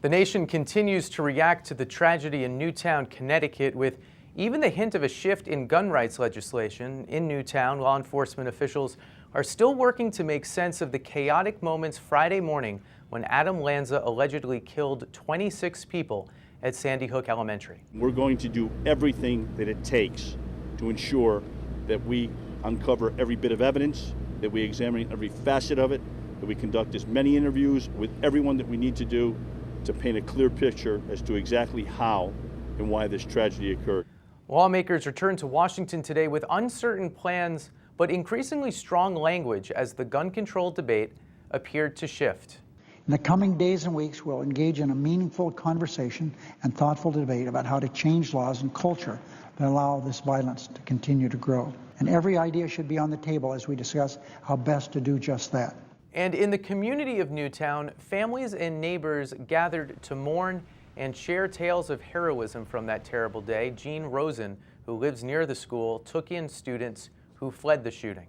The nation continues to react to the tragedy in Newtown, Connecticut, with even the hint of a shift in gun rights legislation. In Newtown, law enforcement officials are still working to make sense of the chaotic moments Friday morning when Adam Lanza allegedly killed 26 people at Sandy Hook Elementary. We're going to do everything that it takes to ensure that we uncover every bit of evidence, that we examine every facet of it, that we conduct as many interviews with everyone that we need to do to paint a clear picture as to exactly how and why this tragedy occurred. Lawmakers returned to Washington today with uncertain plans, but increasingly strong language as the gun control debate appeared to shift. In the coming days and weeks, we'll engage in a meaningful conversation and thoughtful debate about how to change laws and culture that allow this violence to continue to grow. And every idea should be on the table as we discuss how best to do just that. And in the community of Newtown, families and neighbors gathered to mourn and share tales of heroism from that terrible day. Jean Rosen, who lives near the school, took in students who fled the shooting.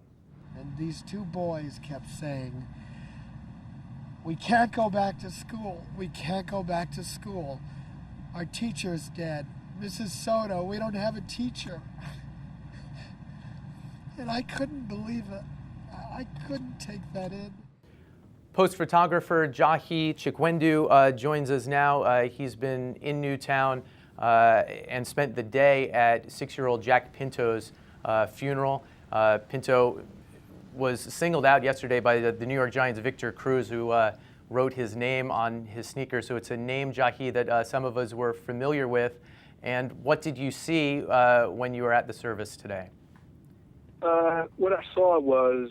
And these two boys kept saying, "We can't go back to school. We can't go back to school. Our teacher's dead. Mrs. Soto, we don't have a teacher." And I couldn't believe it. I couldn't take that in. Post photographer Jahi Chikwendiu joins us now. He's been in Newtown and spent the day at 6-year-old Jack Pinto's funeral. Pinto was singled out yesterday by the New York Giants' Victor Cruz, who wrote his name on his sneakers. So it's a name, Jahi, that some of us were familiar with. And what did you see when you were at the service today? What I saw was,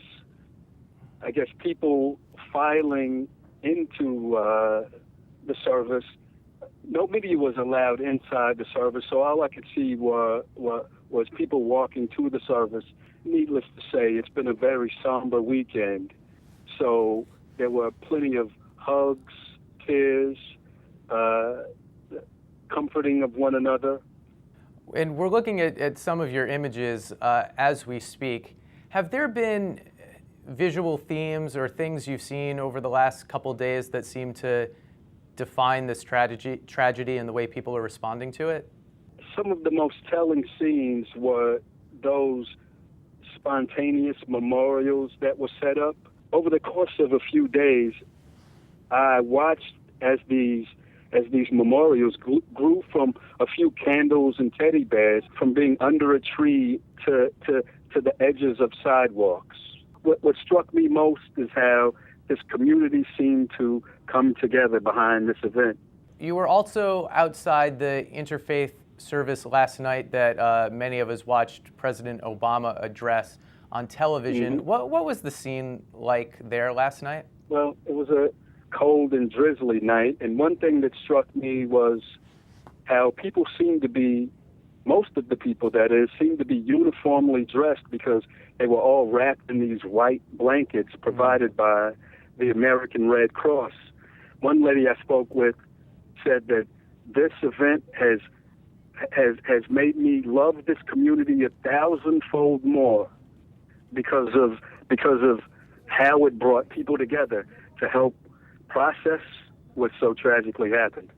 I guess, people filing into the service. Nobody was allowed inside the service, so all I could see was people walking to the service. Needless to say, it's been a very somber weekend. So there were plenty of hugs, tears, comforting of one another. And we're looking at some of your images as we speak. Have there been visual themes or things you've seen over the last couple days that seem to define this tragedy and the way people are responding to it? Some of the most telling scenes were those spontaneous memorials that were set up. Over the course of a few days, I watched as these memorials grew from a few candles and teddy bears, from being under a tree to the edges of sidewalks. What struck me most is how this community seemed to come together behind this event. You were also outside the interfaith service last night that many of us watched President Obama address on television. Mm-hmm. What was the scene like there last night? Well, it was a cold and drizzly night, and one thing that struck me was how people seemed to be, most of the people that is, seemed to be uniformly dressed because they were all wrapped in these white blankets provided by the American Red Cross. One lady I spoke with said that this event has made me love this community 1,000-fold more because of how it brought people together to help process what so tragically happened.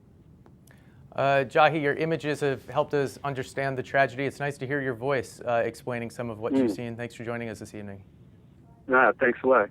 Jahi, your images have helped us understand the tragedy. It's nice to hear your voice explaining some of what you've seen. Thanks for joining us this evening. Thanks a lot.